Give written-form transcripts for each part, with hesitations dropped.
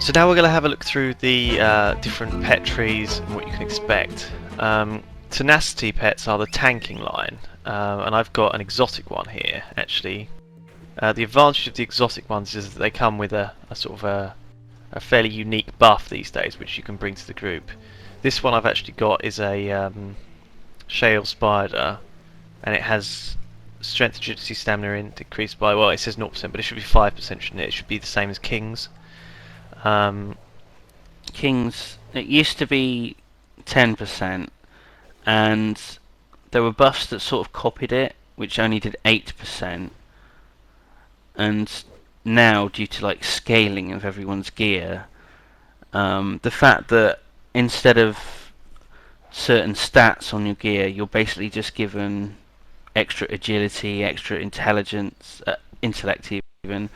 So now we're going to have a look through the different pet trees and what you can expect. Tenacity pets are the tanking line, and I've got an exotic one here actually. The advantage of the exotic ones is that they come with a sort of a fairly unique buff these days, which you can bring to the group. This one I've actually got is a shale spider, and it has strength, agility, stamina increased by, well, it says 0%, but it should be 5%, shouldn't it? It should be the same as King's. King's, it used to be 10%, and there were buffs that sort of copied it, which only did 8%. And now, due to like scaling of everyone's gear, the fact that instead of certain stats on your gear, you're basically just given extra agility, extra intelligence, intellect even,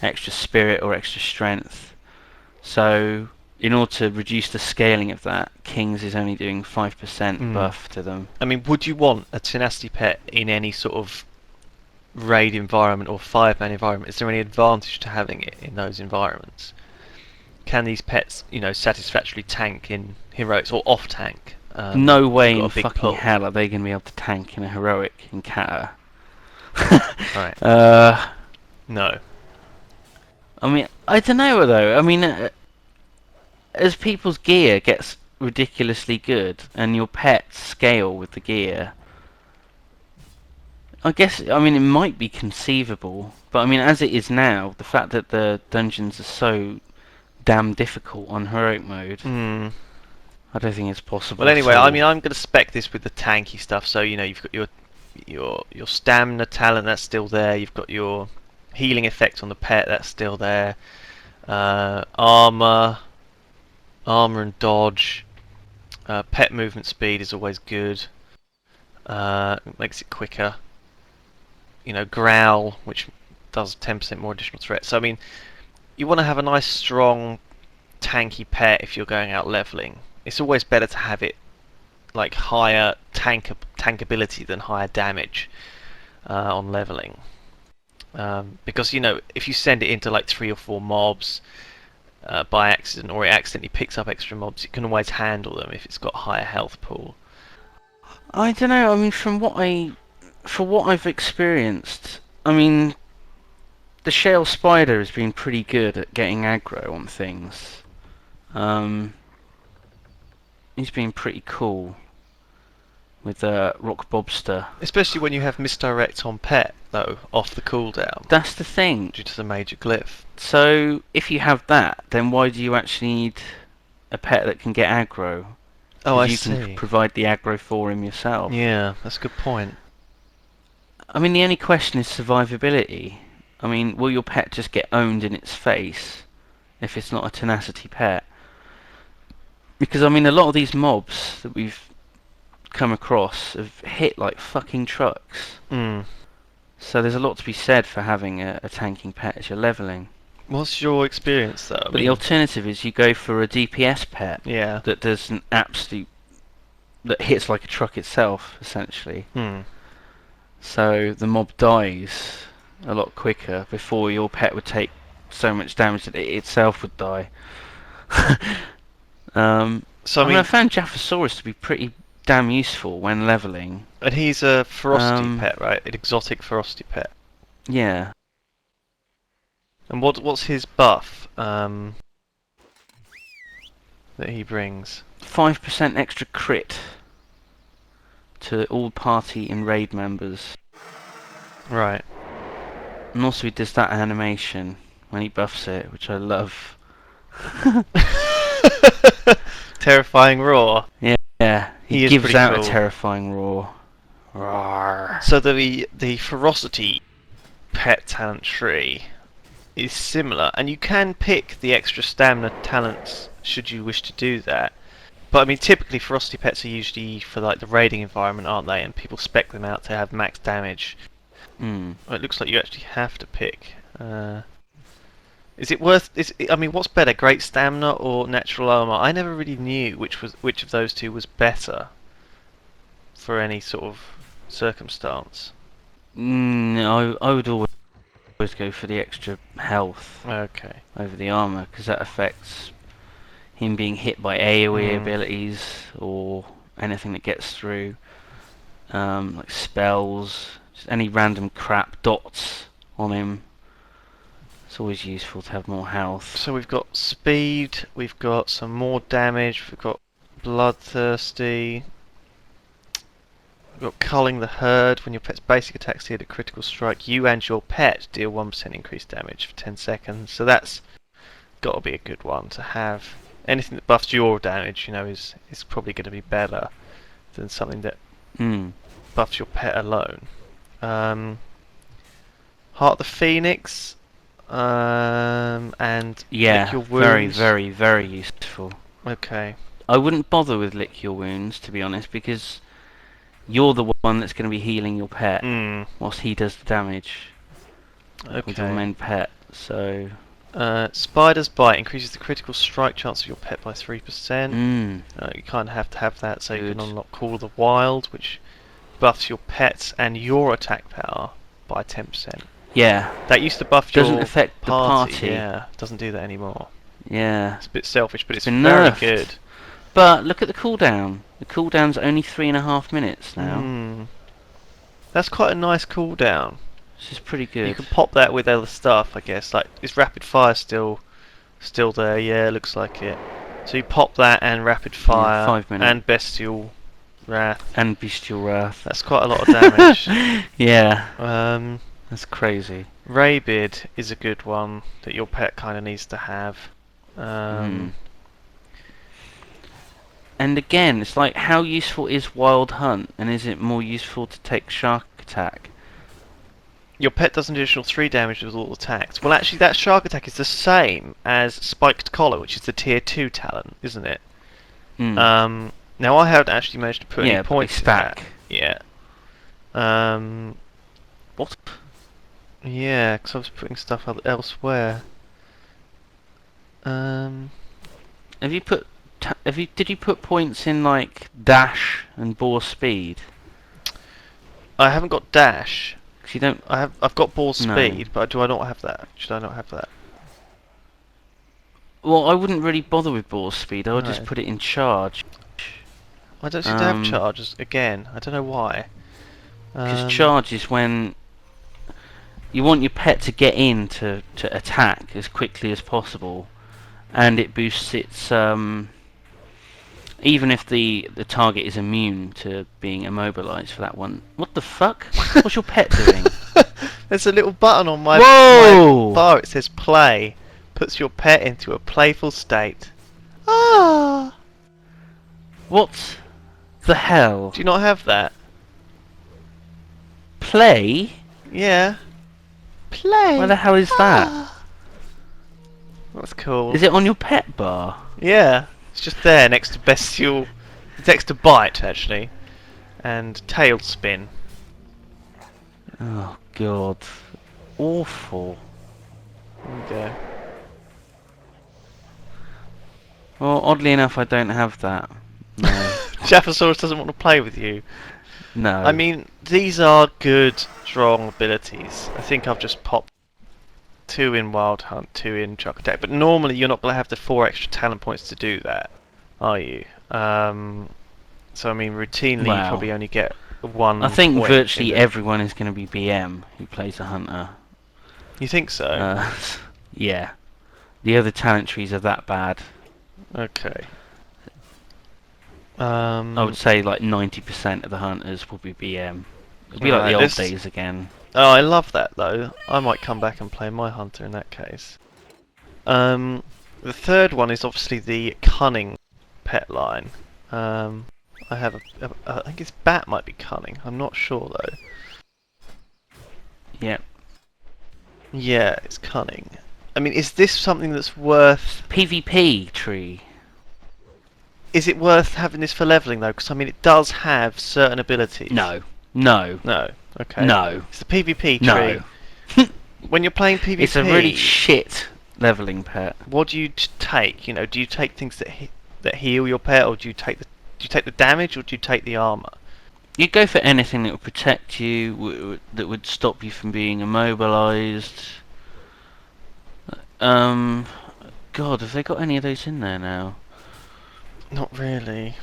extra spirit or extra strength. So in order to reduce the scaling of that, King's is only doing 5% buff to them. I mean, would you want a tenacity pet in any sort of raid environment or 5-man environment? Is there any advantage to having it in those environments? Can these pets, satisfactorily tank in heroics or off tank? No way in fucking hell are they going to be able to tank in a heroic in Cata. Right. No. I mean, I don't know though. I mean, as people's gear gets ridiculously good and your pets scale with the gear, I guess, I mean, it might be conceivable, but I mean, as it is now, the fact that the dungeons are so damn difficult on heroic mode, I don't think it's possible. Well, anyway, I mean, I'm going to spec this with the tanky stuff. So you've got your stamina talent, that's still there. You've got your healing effect on the pet, that's still there. Armor and dodge. Pet movement speed is always good. Makes it quicker. Growl, which does 10% more additional threat. So I mean, you want to have a nice, strong, tanky pet if you're going out leveling. It's always better to have it like higher tankability than higher damage on leveling. Because if you send it into like 3 or 4 mobs by accident, or it accidentally picks up extra mobs, it can always handle them if it's got a higher health pool. I don't know. I mean, from what I've experienced, I mean, the shale spider has been pretty good at getting aggro on things. He's been pretty cool with Rock Bobster. Especially when you have misdirect on pet, though, off the cooldown. That's the thing. Due to the major glyph. So, if you have that, then why do you actually need a pet that can get aggro? Oh, I see. You can provide the aggro for him yourself. Yeah, that's a good point. I mean, the only question is survivability. I mean, will your pet just get owned in its face if it's not a tenacity pet? Because, I mean, a lot of these mobs that we've come across have hit like fucking trucks. So there's a lot to be said for having a tanking pet as you're leveling. What's your experience, though? But the alternative is you go for a DPS pet that does an absolute... that hits like a truck itself, essentially. So the mob dies a lot quicker before your pet would take so much damage that it itself would die. So I mean, I found Japhosaurus to be pretty damn useful when leveling. And he's a ferocity pet, right? An exotic ferocity pet. Yeah. And what's his buff that he brings? 5% extra crit to all party and raid members. Right. And also he does that animation when he buffs it, which I love. Terrifying roar. Yeah, he gives out a terrifying roar. Roar. So the ferocity pet talent tree is similar, and you can pick the extra stamina talents should you wish to do that. But I mean, typically ferocity pets are usually for like the raiding environment, aren't they? And people spec them out to have max damage. Well, it looks like you actually have to pick. Is it worth? I mean, what's better, great stamina or natural armor? I never really knew which of those two was better for any sort of circumstance. No, I would always always go for the extra health Okay. over the armor, because that affects him being hit by AoE Mm. abilities or anything that gets through, like spells, just any random crap dots on him. It's always useful to have more health. So we've got speed, we've got some more damage, we've got bloodthirsty, we've got culling the herd. When your pet's basic attacks hit a critical strike, you and your pet deal 1% increased damage for 10 seconds. So that's got to be a good one to have. Anything that buffs your damage, you know, is probably going to be better than something that buffs your pet alone. Heart of the Phoenix, and Lick Your Wounds. very, very useful. Okay. I wouldn't bother with Lick Your Wounds, to be honest, because you're the one that's going to be healing your pet whilst he does the damage with your main pet. So Spider's Bite increases the critical strike chance of your pet by 3%. You kind of have to have that so you can unlock Call of the Wild, which buffs your pets and your attack power by 10%. Yeah. That used to buff doesn't your affect party. the party. Yeah, doesn't do that anymore. Yeah. It's a bit selfish, but it's been very nerfed. good. But look at the cooldown. The cooldown's only 3.5 minutes now. That's quite a nice cooldown. This is pretty good. You can pop that with other stuff, I guess. Like, is rapid fire still there? Yeah, looks like it. So you pop that and rapid fire 5 minutes. and bestial wrath. And bestial wrath. That's quite a lot of damage. Yeah. That's crazy. Rabid is a good one that your pet kind of needs to have. And again, it's like, how useful is Wild Hunt, and is it more useful to take Shark Attack? Your pet does an additional 3 damage with all attacks. Well, actually, that Shark Attack is the same as Spiked Collar, which is the tier 2 talent, isn't it? Now, I haven't actually managed to put any points in that yet. What? Yeah, because I was putting stuff elsewhere. Have you put? Did you put points in like dash and bore speed? I haven't got dash. 'Cause you don't. I've got ball No. speed, but do I not have that? Should I not have that? Well, I wouldn't really bother with ball speed. I would No. just put it in charge. I don't seem to have charges again. I don't know why. Because charge is when you want your pet to get in to attack as quickly as possible, and it boosts its even if the target is immune to being immobilized for that one. What the fuck? What's your pet doing? There's a little button on my bar. It says play. Puts your pet into a playful state. Ah! What the hell? Do you not have that? Play? Yeah. Play. Where the hell is that? That's cool. Is it on your pet bar? Yeah. It's just there next to bestial. It's next to bite actually, and tailspin. Oh god, awful. There we go. Well, oddly enough, I don't have that. No. Japhosaurus doesn't want to play with you. No. I mean, these are good, strong abilities. I think I've just popped 2 in Wild Hunt, 2 in Shark Attack, but normally you're not going to have the 4 extra talent points to do that, are you? So I mean, routinely you probably only get 1 I think point virtually in everyone is going to be BM who plays a hunter. You think so? Yeah. The other talent trees are that bad. Okay. I would say like 90% of the hunters will be BM. It'll be like the old days again. Oh, I love that though. I might come back and play my hunter in that case. The third one is obviously the cunning pet line. I have I think it's bat might be cunning. I'm not sure though. Yep. Yeah, it's cunning. I mean, is this something that's worth... PvP tree. Is it worth having this for leveling though? Because I mean, it does have certain abilities. No. No. No. Okay. No. It's the PvP tree. No. When you're playing PvP, It's a really shit leveling pet. What do you take? You know, do you take things that heal your pet, or do you take the damage, or do you take the armor? you'd go for anything that would protect you, that would stop you from being immobilized. God, have they got any of those in there now? Not really.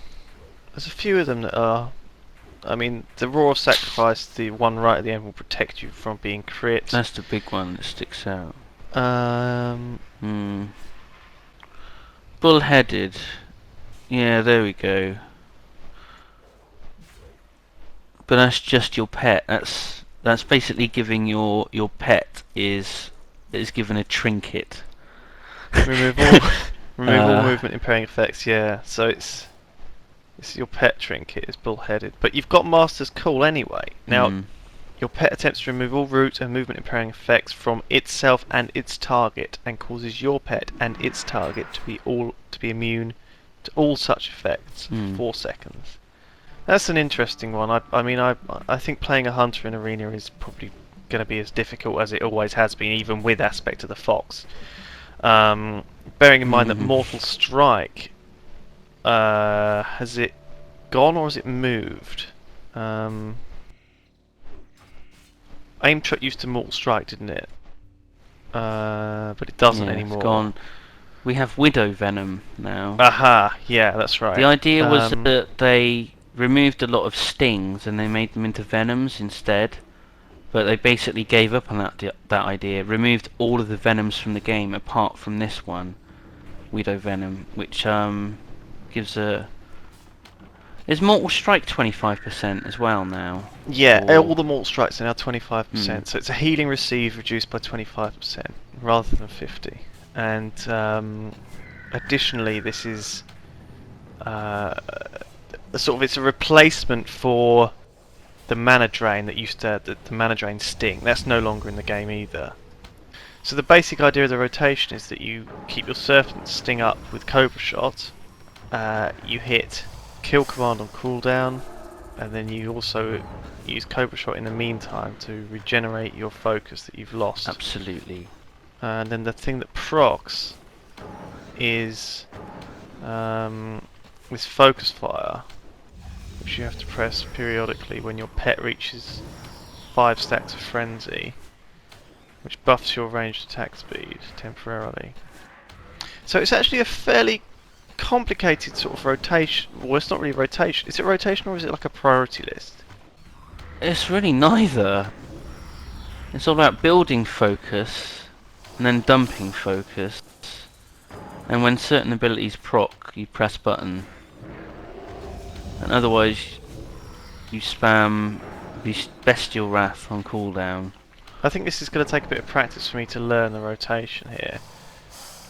There's a few of them that are. I mean, the Roar of Sacrifice, the one right at the end, will protect you from being crit. That's the big one that sticks out. Bullheaded. Yeah, there we go. But that's just your pet. That's basically giving your pet is given a trinket. Remove all movement impairing effects. Yeah, so it's your pet trinket is bullheaded, but you've got Master's Call anyway. Now, your pet attempts to remove all root and movement impairing effects from itself and its target, and causes your pet and its target to be immune to all such effects for 4 seconds. That's an interesting one. I think playing a hunter in arena is probably going to be as difficult as it always has been, even with Aspect of the Fox. Bearing in mind that Mortal Strike, has it gone or has it moved? Aim Shot used to Mortal Strike, didn't it? But it doesn't anymore. It's gone. We have Widow Venom now. Aha, yeah, that's right. The idea was that they removed a lot of stings and they made them into venoms instead. But they basically gave up on that idea, removed all of the venoms from the game apart from this one, Widow Venom, which gives a... Is Mortal Strike 25% as well now? Yeah, all the Mortal Strikes are now 25%, so it's a healing received reduced by 25% rather than 50. And additionally, this is it's a replacement for the mana drain that used to the mana drain sting. That's no longer in the game either. So the basic idea of the rotation is that you keep your Serpent Sting up with Cobra Shot. You hit Kill command on cooldown, and then you also use Cobra Shot in the meantime to regenerate your focus that you've lost. Absolutely. And then the thing that procs is this Focus Fire, which you have to press periodically when your pet reaches 5 stacks of Frenzy, which buffs your ranged attack speed temporarily. So it's actually a fairly complicated sort of rotation. Well, it's not really rotation. Is it rotation or is it like a priority list? It's really neither. It's all about building focus and then dumping focus. And when certain abilities proc, you press button. And otherwise, you spam Bestial Wrath on cooldown. I think this is going to take a bit of practice for me to learn the rotation here.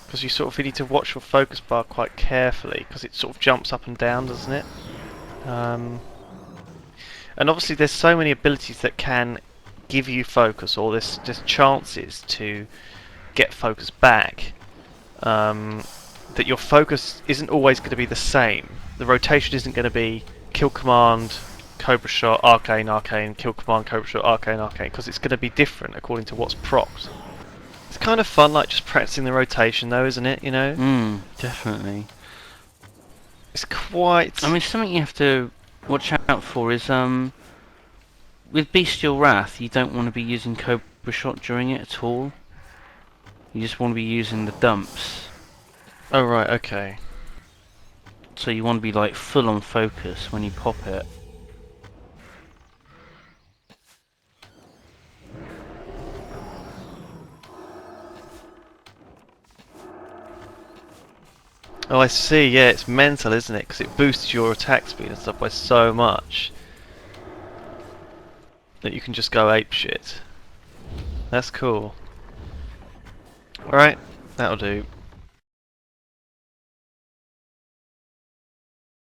Because you sort of need to watch your focus bar quite carefully, because it sort of jumps up and down, doesn't it? And obviously there's so many abilities that can give you focus, or there's just chances to get focus back, that your focus isn't always going to be the same. The rotation isn't going to be kill command, Cobra Shot, Arcane, Arcane, kill command, Cobra Shot, Arcane, Arcane, because it's going to be different according to what's procced. It's kind of fun, like just practicing the rotation, though, isn't it? You know? Definitely. It's quite. I mean, something you have to watch out for is with Bestial Wrath, you don't want to be using Cobra Shot during it at all. You just want to be using the dumps. Oh right, okay. So you want to be like full on focus when you pop it. Oh, I see. Yeah, it's mental, isn't it? Because it boosts your attack speed and stuff by so much that you can just go apeshit. That's cool. Alright, that'll do.